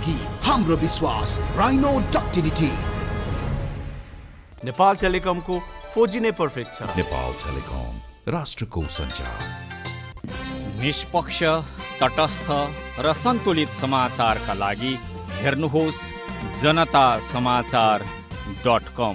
लागि हाम्रो विश्वास राइनो डक्टिलिटी। नेपाल टेलिकमको 4G नै पर्फेक्ट छ। नेपाल टेलिकम, राष्ट्रको सञ्चार। निष्पक्ष, तटस्थ र सन्तुलित समाचारका लागि हेर्नुहोस् जनतासमाचार.com।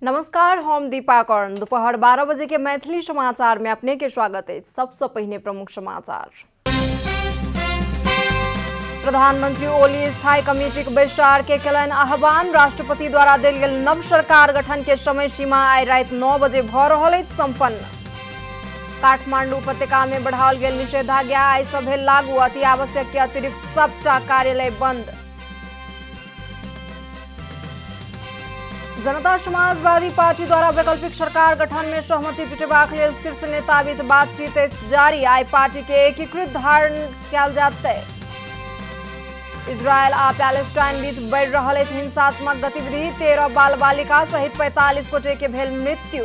नमस्कार, हम दीपा कर्ण। दोपहर 12 बजे के मैथिली समाचार में अपने के स्वागत है। सबसे पहले प्रमुख समाचार। प्रधानमंत्री ओली स्थायी कमेटी के बैसार के कलन आह्वान। राष्ट्रपति द्वारा दिल गेल नव सरकार गठन के समय सीमा आई रात 9 बजे भ रहल संपन्न। काठमांडू उपत्यका में बढ़ाओल गेल निषेधाज्ञा आई सभे लागू। अति आवश्यक के अतिरिक्त सबटा कार्यालय बंद। जनता समाजवादी पार्टी द्वारा वैकल्पिक सरकार गठन में सहमति जुटेबाक लेल शीर्ष नेता बीच बातचीत जारी। आई पार्टी के एकीकृत धारण कयल जातै। इजरायल आ पैलेस्टाइन बीच बढ़ रहल हिंसात्मक गतिविधि। 13 बाल बालिका सहित 45 गोटे के भेल मृत्यु।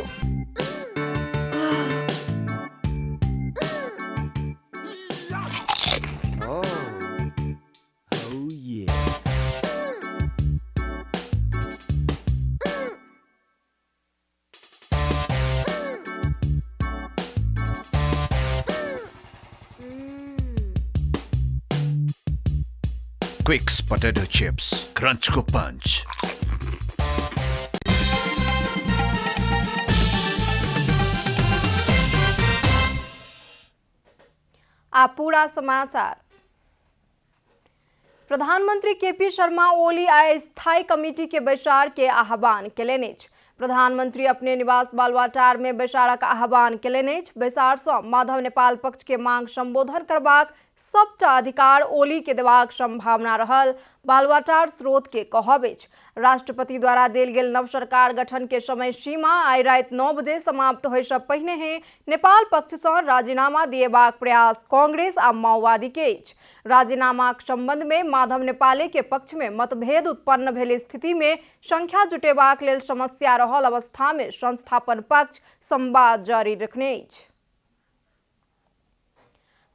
Quicks potato chips, crunch को punch। आ पूरा समाचार। प्रधानमंत्री केपी शर्मा ओली आई स्थायी कमेटी के बैसार के आह्वान केलनि अछि। प्रधानमंत्री अपने निवास बालुआटार में बैसारक आह्वान केलनि अछि। बैसार सँ माधव नेपाल पक्ष के मांग संबोधन करबाक सबटा अधिकार ओली के देबाक संभावना रहल। बालुआटार स्रोत के कहब अछि। राष्ट्रपति द्वारा देल गेल नव सरकार गठन के समय सीमा आई रात 9 बजे समाप्त होय सँ पहिने ही नेपाल पक्ष सँ राजीनामा दिएबाक प्रयास कांग्रेस आ माओवादी के अछि। राजीनामाक संबंध में माधव नेपाले के पक्ष में मतभेद उत्पन्न भेल स्थिति में संख्या जुटेबाक लेल समस्या रहल अवस्था में संस्थापन पक्ष संवाद जारी रखने अछि।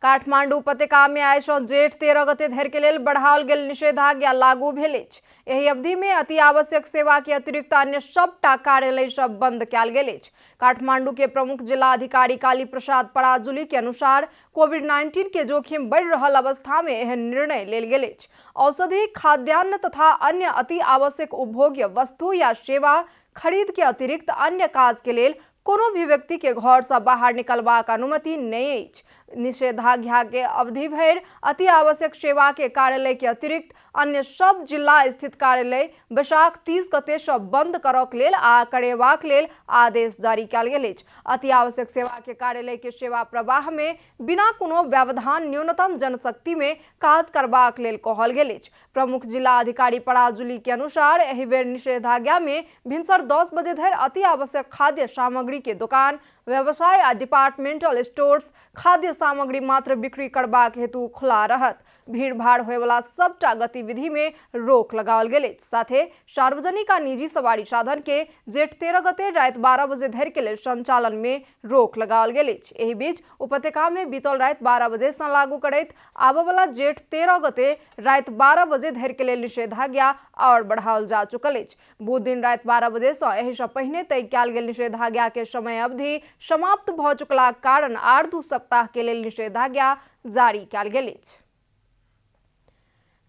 काठमांडू उपत्यका में आई सँ जेठ 13 गते धरि के लेल बढ़ाओल गेल निषेधाज्ञा लागू भेल अछि। एहि अवधि में अति आवश्यक सेवा के अतिरिक्त अन्य सबटा कार्यालय सब बंद कयल गेल अछि। काठमांडू के प्रमुख जिला अधिकारी काली प्रसाद पराजुली के अनुसार कोविड-19 के जोखिम बढ़ रहल अवस्था में एहन निर्णय लेल गेल अछि। औषधि, खाद्यान्न तथा अन्य अति आवश्यक उपभोग्य वस्तु या सेवा खरीद के अतिरिक्त अन्य काज के लेल कोनो भी व्यक्ति के घर से बाहर निकलबाक अनुमति नहीं अछि। निषेधाज्ञा के अवधि भर अति आवश्यक सेवा के कार्यालय के अतिरिक्त अन्य सब जिला स्थित कार्यालय बैसाख 30 गते से बंद करक लेल आ करेबाक लेल आदेश जारी कयल गेल अछि। अति आवश्यक सेवा के कार्यालय के सेवा प्रवाह में बिना कोनो व्यवधान न्यूनतम जनशक्ति में काज करबाक लेल कहल गेल अछि। प्रमुख जिला अधिकारी पराजुली के अनुसार एहि बेर निषेधाज्ञा में भिनसर 10 बजे धरि अति आवश्यक खाद्य सामग्री के दुकान, व्यवसाय आ डिपार्टमेंटल स्टोर्स खाद्य सामग्री मात्र बिक्री करबाक हेतु खुला रहत। भीड़ भाड़ होए वाला सबटा गतिविधि में रोक लगाओल गेल अछि। साथे सार्वजनिक आ निजी सवारी साधन के जेठ 13 गते रात 12 बजे धरि के लेल संचालन में रोक लगाओल गेल अछि। एहि बीच उपत्यका में बीतल रात 12 बजे से लागू करैत आबय वाला जेठ 13 गते रात 12 बजे धरि के लेल निषेधाज्ञा और बढ़ाओल जा चुकल अछि। बुध दिन रात 12 बजे से एहि सँ पहिने तय कयल गेल निषेधाज्ञा के समय अवधि समाप्त भ चुकलाक कारण आर 2 सप्ताह के लेल निषेधाज्ञा जारी कयल गेल अछि।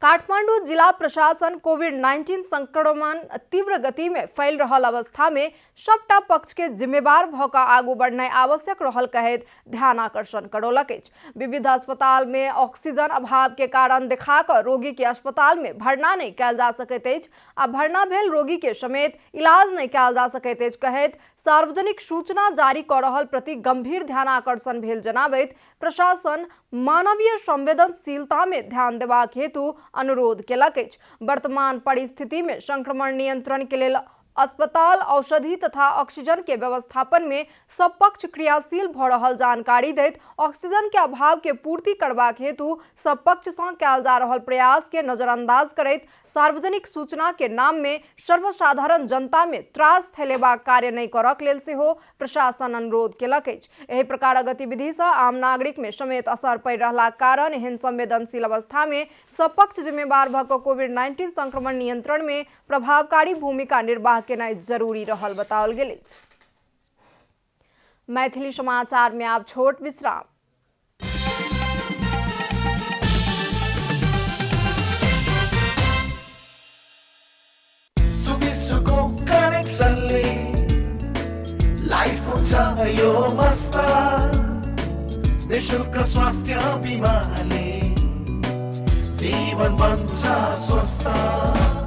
काठमांडू जिला प्रशासन कोविड-19 संक्रमण तीव्र गति में फैल रहल अवस्था में सबटा पक्ष के जिम्मेवार भ क आगू बढ़नाइ आवश्यक रहल कहैत ध्यान आकर्षण करौलक अछि। विविध अस्पताल में ऑक्सीजन अभाव के कारण देखा क रोगी के अस्पताल में भर्ना नहीं कयल जा सकैत अछि आ भर्ना भेल रोगी के समेत इलाज नहीं कयल जा सकैत अछि कहैत सार्वजनिक सूचना जारी क रहल प्रति गंभीर ध्यान आकर्षण भेल जनाबैत प्रशासन मानवीय संवेदनशीलता में ध्यान देबाक हेतु अनुरोध केलक अछि। वर्तमान परिस्थिति में संक्रमण नियंत्रण के लेल अस्पताल, औषधि तथा ऑक्सीजन के व्यवस्थापन में सब पक्ष क्रियाशील भ रहल जानकारी दैत ऑक्सीजन के अभाव के पूर्ति करबाक हेतु सब पक्ष सँ कयल जा रहल प्रयास के नजरअंदाज करैत सार्वजनिक सूचना के नाम में सर्वसाधारण जनता में त्रास फैलेबाक कार्य नहीं करक लेल सेहो प्रशासन अनुरोध केलक अछि। एहि प्रकारक गतिविधि सँ आम नागरिक में समेत असर पड़ि रहलाक कारण एहन संवेदनशील अवस्था में सब पक्ष जिम्मेवार भ क कोविड-19 संक्रमण नियंत्रण में प्रभावकारी भूमिका निर्वाह केनाइ जरूरी रहल बताओल गेल अछि। मैथिली समाचार में आब छोट विश्राम। लाइफ हुन्छ यो मस्त निशुल्क स्वास्थ्य बिमाले जीवन बन्छ स्वस्थ।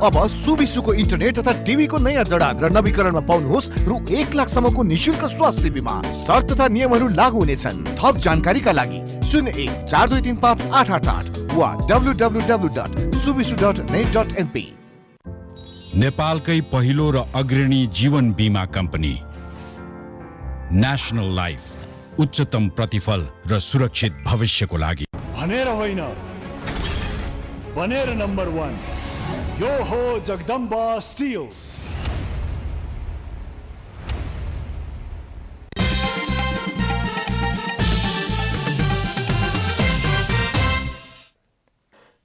अब सुविसुको इन्टरनेट तथा टिभीको नयाँ जडान र नवीकरणमा पाउनुहोस् रु 1 लाखसम्मको निशुल्क स्वास्थ्य बिमा। शर्त तथा नियमहरू लागू हुनेछन्। थप जानकारीका लागि 0142358888 वा www.suvisu.net.np। नेपालकै पहिलो र अग्रणी जीवन बीमा कम्पनी नेशनल लाइफ, उच्चतम प्रतिफल र सुरक्षित भविष्यको लागि भनेर होइन, बनेर नम्बर 1 यो हो जगदम्बा स्टिल्स।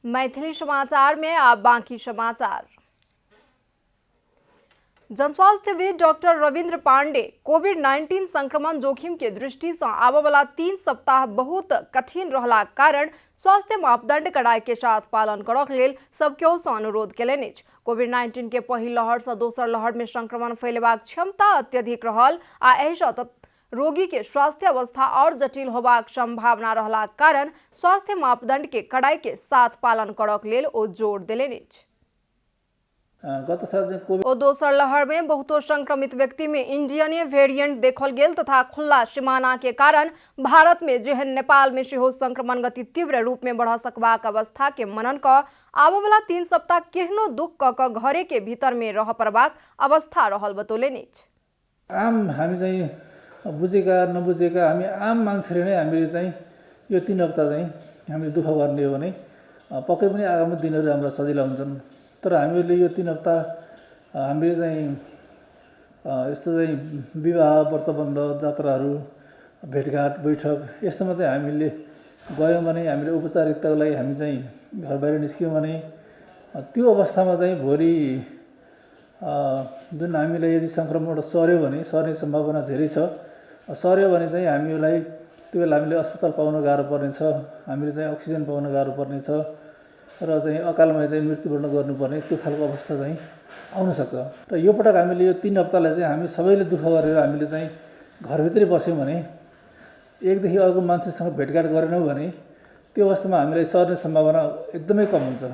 मैथिली समाचार में आप बाकी समाचार। जनस्वास्थ्यविद डॉक्टर रविन्द्र पांडे कोविड-19 संक्रमण जोखिम के दृष्टि से आबय वाला 3 सप्ताह बहुत कठिन रहला कारण स्वास्थ्य मापदंड कड़ाई के साथ पालन करक लेल सबके से अनुरोध केलनि अछि। कोविड-19 के पहिल लहर से दोसर लहर में संक्रमण फैलेबाक क्षमता अत्यधिक रहल आ एहि सँ रोगी के स्वास्थ्य अवस्था और जटिल होबाक संभावना रहला कारण स्वास्थ्य मापदंड के कड़ाई के साथ पालन करक लेल ओ जोर देलनि अछि। गत साल ओ दोसर लहर में बहुतो संक्रमित व्यक्ति में इंडियन वेरिएंट देखल गेल तथा खुला सीमाना के कारण भारत में जेहन नेपाल में सेहो संक्रमण गति तीव्र रूप में बढ़ सकबाक अवस्था के मनन क आबय वाला 3 सप्ताह केहनो दुख क घरे के भीतर में रह पड़बाक अवस्था रहल बतौलनि अछि। आम हामी चाहिँ बुझेका नबुझेका हामी आम मान्छेले नै हामीले चाहिँ यो 3 हप्ता चाहिँ हामीले दुःख गर्ने हो भने पक्कै पनि आगामी दिनहरू हाम्रो सजिला हुन्छन्। तर हामीले यो 3 हप्ता हामीले चाहिँ यस्तो चाहिँ विवाह व्रतबन्ध जात्राहरू भेटघाट बैठक यस्तोमा चाहिँ हामीले गयौँ भने हामीले औपचारिकताको लागि हामी चाहिँ घर बाहिर निस्क्यौँ भने त्यो अवस्थामा चाहिँ भोलि जुन हामीलाई यदि संक्रमणबाट सर्यो भने सर्ने सम्भावना धेरै छ। सर्यो भने चाहिँ हामीलाई त्यो बेला हामीले अस्पताल पाउन गाह्रो पर्नेछ, हामीले चाहिँ अक्सिजन पाउन गाह्रो पर्नेछ र चाहिँ अकालमा चाहिँ मृत्युवरण गर्नुपर्ने त्यो खालको अवस्था चाहिँ आउन सक्छ। र यो पटक हामीले यो 3 हप्तालाई चाहिँ हामी सबैले दुःख गरेर हामीले चाहिँ घरभित्रै बस्यौँ भने एकदेखि अर्को मान्छेसँग भेटघाट गरेनौँ भने त्यो अवस्थामा हामीलाई सर्ने सम्भावना एकदमै कम हुन्छ।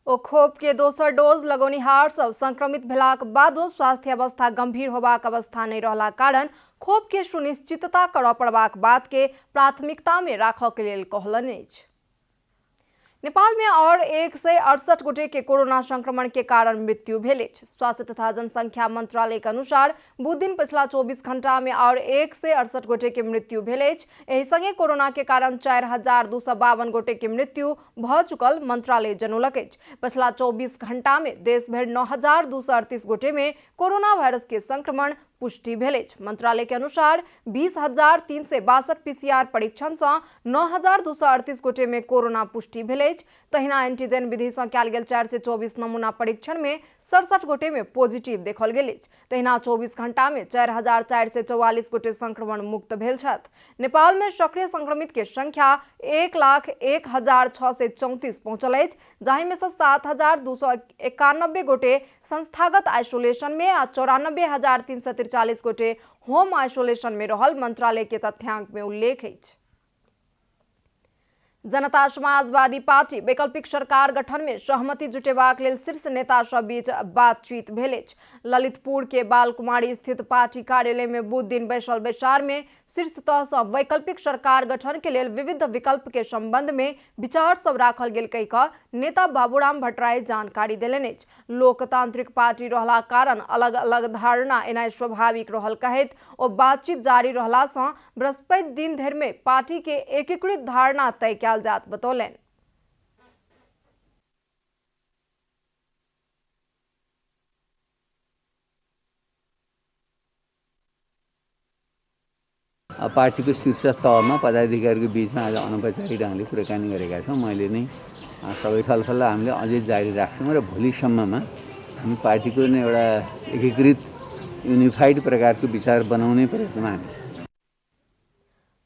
ओ खोप के दोसर डोज लगौनिहार सब संक्रमित भेलाक बादो स्वास्थ्य अवस्था गंभीर होबाक अवस्था नहीं रहला कारण खोप के सुनिश्चितता करऽ पड़बाक बात के प्राथमिकता में राखऽ के लेल कहलनि अछि। नेपाल में और 168 गोटे के कोरोना संक्रमण के कारण मृत्यु भेल अछि। स्वास्थ्य तथा जनसंख्या मंत्रालय के अनुसार बुध दिन पिछला 24 घंटा में और 168 गोटे के मृत्यु भेल अछि। एहि संगे कोरोना के कारण 4252 गोटे के मृत्यु भ चुकल मंत्रालय जनौलक अछि। पिछला 24 घंटा में देश भर 9238 गोटे में कोरोना वायरस के संक्रमण पुष्टि भेल अछि। मंत्रालय के अनुसार 20,362 पीसीआर परीक्षण से 9,238 गोटे में कोरोना पुष्टि भेल अछि। तहिना एंटीजन विधि से कयल गेल 424 नमूना परीक्षण में 67 गोटे में पॉजिटिव देखल गेल अछि। तहिना 24 घंटा में 4,444 गोटे संक्रमण मुक्त भेल छथि। नेपाल में सक्रिय संक्रमित के संख्या 1,01,634 पहुंचल अछि, जाहि में से 7,291 गोटे संस्थागत आइसोलेशन में आ 94,343 गोटे होम आइसोलेशन में रहल मंत्रालय के तथ्यांक में उल्लेख अछि। जनता समाजवादी पार्टी वैकल्पिक सरकार गठन में सहमति जुटेबाक लेल शीर्ष नेता सब बीच बातचीत भेल अछि। ललितपुर के बालकुमारी स्थित पार्टी कार्यालय में बुध दिन बैसल बैसार में शीर्ष तह से वैकल्पिक सरकार गठन के लेल विविध विकल्प के संबंध में विचार सब राखल गेल कहि कऽ नेता बाबूराम भट्टराई जानकारी देलनि अछि। लोकतांत्रिक पार्टी रहला कारण अलग अलग धारणा एनाइ स्वाभाविक रहल कहैत ओ बातचीत जारी रहला सँ बृहस्पति दिन धरि में पार्टी के एकीकृत धारणा तय कयल जात बतौलनि। पार्टीको शीर्ष तहमा पदाधिकारीको बीचमा आज अनौपचारिक ढङ्गले कुराकानी गरेका छौँ। मैले नै सबै छलफल हामीले अझै जारी राख्छौँ र भोलिसम्ममा हामी पार्टीको नै एउटा एकीकृत युनिफाइड प्रकारको विचार बनाउने प्रयत्नमा हामी।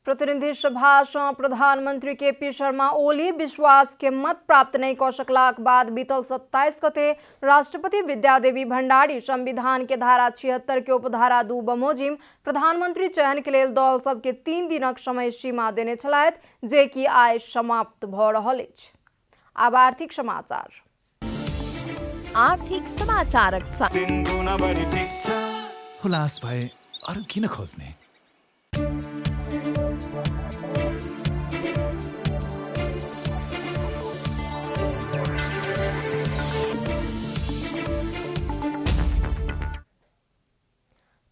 प्रतिनिधि सभा से प्रधानमंत्री केपी शर्मा ओली विश्वास के मत प्राप्त नहीं कर सकलाक बाद बीतल 27 गते राष्ट्रपति विद्यादेवी भंडारी संविधान के धारा 76 के उपधारा 2 बमोजिम प्रधानमंत्री चयन के लेल दल सबके 3 दिनक समय सीमा देने छलैथ, जे कि आइ समाप्त भ रहल अछि। आब आर्थिक समाचार। आर्थिक समाचारक हुलास भए अरू किन खोज्ने?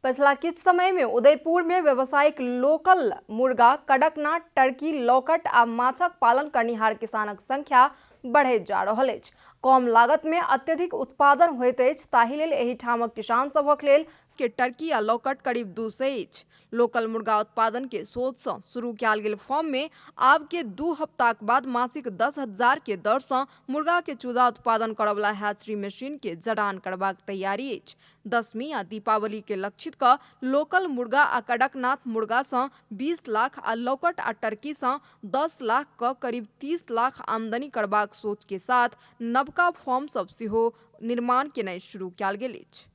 पिछला कुछ समय में उदयपुर में व्यावसायिक लोकल मुर्गा, कड़कनाथ, टर्की, लौकट आ माछक पालन करनिहार किसानक संख्या बढ़ैत जा रहल अछि। कम लागत में अत्यधिक उत्पादन होइत अछि, ताहि लेल एहि ठामक किसान सभक लेल के टर्की आ लौकट करीब 200 अछि। लोकल मुर्गा उत्पादन के सोच से शुरू कयल गेल फॉर्म में आब के 2 हफ्ताक बाद मासिक 10,000 के दर से मुर्गा के चूजा उत्पादन करय वाला हैचरी मशीन के जड़ान करबाक तैयारी अछि। दशमी आ दीपावली के लक्षित क लोकल मुर्गा आ कड़कनाथ मुर्गा से 20 लाख आ लौकट आ टर्की से 10 लाख क करीब 30 लाख आमदनी करबाक सोच के साथ नवका फॉर्म सब सेहो निर्माण केनाइ शुरू कयल गेल अछि।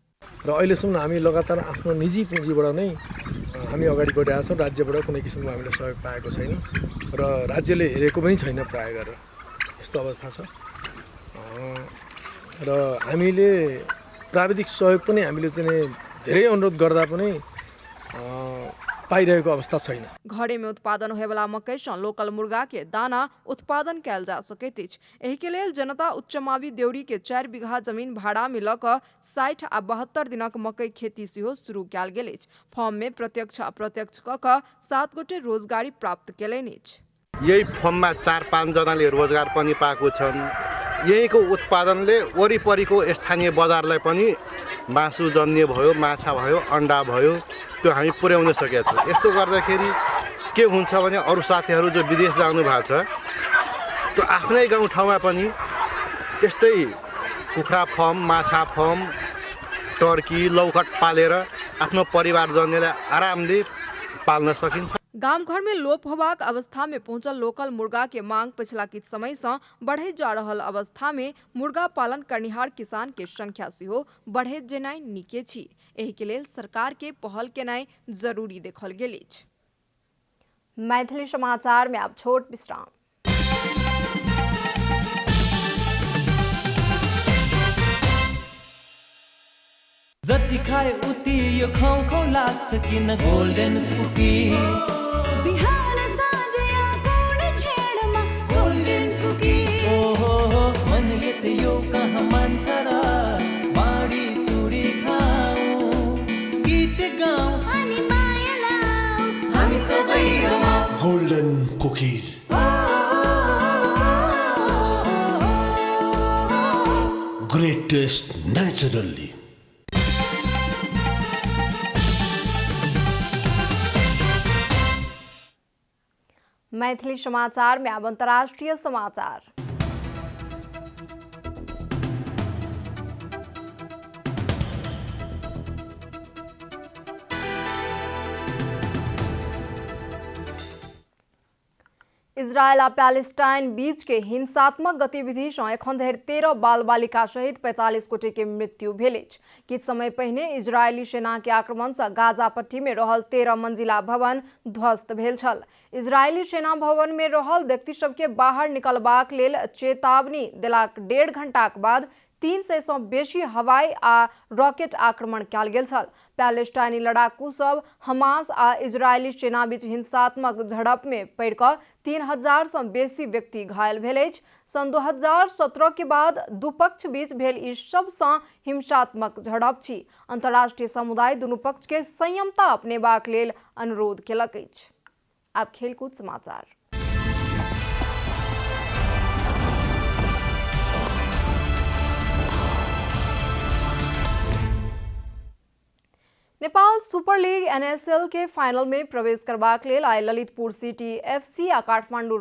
र अहिलेसम्म हामी लगातार आफ्नो निजी पुँजीबाट नै हामी अगाडि बढिरहेका छौँ। राज्यबाट कुनै किसिमको हामीले सहयोग पाएको छैन र राज्यले हेरेको पनि छैन प्राय गरेर, यस्तो अवस्था छ। र हामीले प्राविधिक सहयोग पनि हामीले चाहिँ धेरै अनुरोध गर्दा पनि पाइरहेको अवस्था छैन। घरे में उत्पादन होय वाला मकई से लोकल मुर्गा के दाना उत्पादन कयल जा सकैत अछि। एहि के लेल जनता उच्चमावी देउरी के 4 बीघा जमीन भाड़ा में ल क 60 आ 72 दिनक मकई खेती सेहो शुरू कयल गेल अछि। फॉर्म में प्रत्यक्ष अप्रत्यक्ष क क 7 गोटे रोजगारी प्राप्त केलनि अछि। यही फर्ममा 4-5 जनाले रोजगार पनि पाएको छन्। यहीको उत्पादनले वरिपरिको स्थानीय बजारलाई पनि मासु जन्य भयो, माछा भयो, अन्डा भयो, त्यो हामी पुर्याउन सकेका छौँ। यस्तो गर्दाखेरि के हुन्छ भने अरू साथीहरू जो विदेश जानु भएको छ, त्यो आफ्नै गाउँठाउँमा पनि त्यस्तै कुखुरा फर्म, माछा फर्म, टर्की, लौकट पालेर आफ्नो परिवारजन्यलाई आरामले पाल्न सकिन्छ। गांव घर में लोप होबाक अवस्था में पहुंचल लोकल मुर्गा के मांग पिछला किछ समय से बढ़े जा रहल अवस्था में मुर्गा पालन करनिहार किसान के संख्या सेहो बढ़े जेनाइ नीके छी। एहि के लेल सरकार के पहल केनाइ जरूरी देखल गेल अछि। मैथिली समाचार में अब छोट विश्राम। जति खाए उति यो खाउ खाउ लाग्छ किन गोल्डन कुकी। बिहान साँझ या कुनै छेडमा गोल्डन कुकी। ओहो हो मन यति यो कहाँ मान्छ र बाडी चुडी खाऊ, गीत गाऊ अनि माया लाऊ, हामी सबै रमाऊ। Golden cookies great taste naturally. Maithili समाचार में अब अंतर्राष्ट्रीय समाचार। इजरायल आ पैलेस्टाइन बीच के हिंसात्मक गतिविधि सँ एखन धरि 13 बाल बालिका सहित 45 गोटे के मृत्यु भेल अछि। किछु समय पहिने इजरायली सेना के आक्रमण सँ गाजा पट्टी में रहल 13 मंजिला भवन ध्वस्त भेल छल। इजरायली सेना भवन में रहल व्यक्ति सबके बाहर निकलबाक लेल चेतावनी देलाक 1.5 घंटाक बाद 300 सँ बेसी हवाई आ रॉकेट आक्रमण कयल गेल छल। पैलेस्टाइनी लड़ाकू सब हमास आ इजरायली सेना बीच हिंसात्मक झड़प में पड़ि कऽ 3000 सँ बेसी व्यक्ति घायल भेल अछि। सन 2017 के बाद दुपक्ष बीच भेल ई सबसँ हिंसात्मक झड़प छी। अंतर्राष्ट्रीय समुदाय दुनू पक्ष के संयमता अपनेबाक लेल अनुरोध केलक अछि। आब खेलकूद समाचार। नेपाल सुपर लीग NSL के फाइनल में प्रवेश करबाक लेल आइ ललितपुर सिटी FC आ काठमांडू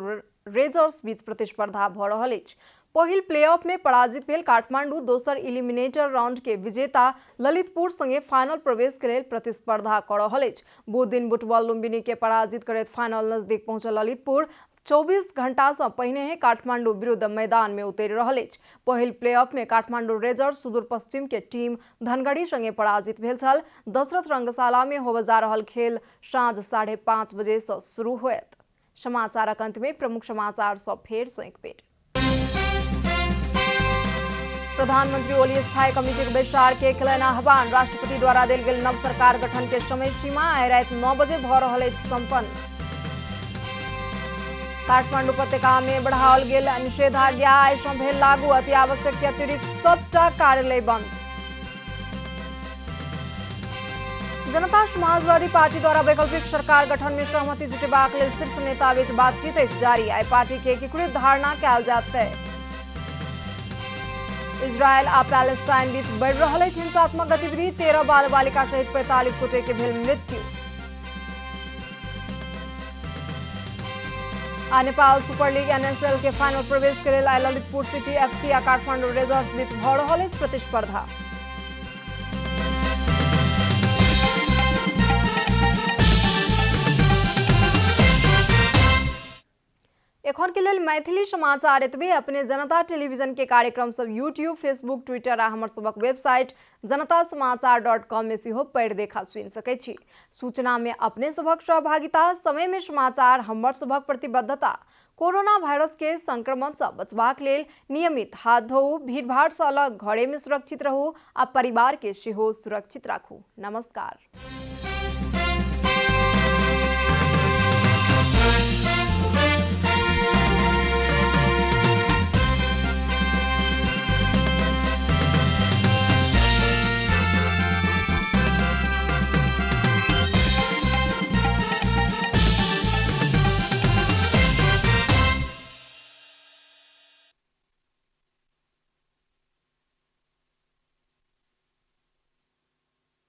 रेजर्स बीच प्रतिस्पर्धा भऽ रहल अछि। पहिल प्लेऑफ में पराजित भेल काठमांडू दोसर इलिमिनेटर राउंड के विजेता ललितपुर संगे फाइनल प्रवेश के लेल प्रतिस्पर्धा कऽ रहल अछि। बुधदिन बुटबॉल लुम्बिनी के पराजित करैत फाइनल नजदीक पहुंचल ललितपुर 24 घंटा से पहिने ही काठमांडू विरुद्ध मैदान में उतरि रहल अछि। पहिल प्लेऑफ में काठमांडू रेजर्स सुदूर पश्चिम के टीम धनगढ़ी संगे पराजित भेल छल। दशरथ रंगशाला में होबय जा रहल खेल साँझ 5:30 बजे से शुरू होयत। समाचारक अंत में प्रमुख समाचार सब फेर सँ एक बेर। प्रधानमंत्री ओली स्थायी कमिटी के बैसार के कयलनि आह्वान। राष्ट्रपति द्वारा देल गेल नव सरकार गठन के समय सीमा आइ राति 9 बजे भऽ रहल अछि संपन्न। काठमांडू उपत्यका में बढ़ाओल गेल निषेधाज्ञा आइ सँ भेल लागू। अति आवश्यक के अतिरिक्त सबटा कार्यालय बंद। जनता समाजवादी पार्टी द्वारा वैकल्पिक सरकार गठन में सहमति जुटेबाक लेल शीर्ष नेता बीच बातचीत अछि जारी। आइ पार्टी के एकीकृत धारणा कयल जायत। इजरायल आ पैलेस्टाइन बीच बढ़ि रहल अछि हिंसात्मक गतिविधि। 13 बाल बालिका सहित 45 गोटे के भेल मृत्यु। आ नेपाल सुपर लीग NSL के फाइनल प्रवेश के लेल आइ ललितपुर सिटी FC आ काठमांडू रेजर्स बीच भऽ रहल अछि प्रतिस्पर्धा। एखन के लेल मैथिली समाचार एतबे। अपने जनता टेलीविजन के कार्यक्रम सब YouTube, Facebook, Twitter आ हमर सबक वेबसाइट janatasamaachar.com में सेहो पढ़ि देखा सुनि सकै छी। सूचना में अपने सबक सहभागिता, समय में समाचार, हमर सबक प्रतिबद्धता। कोरोना वायरस के संक्रमण से बचबाक लेल नियमित हाथ धोऊ, भीड़भाड़ से अलग, घरे में सुरक्षित रहू आ परिवार के सेहो सुरक्षित राखू। नमस्कार।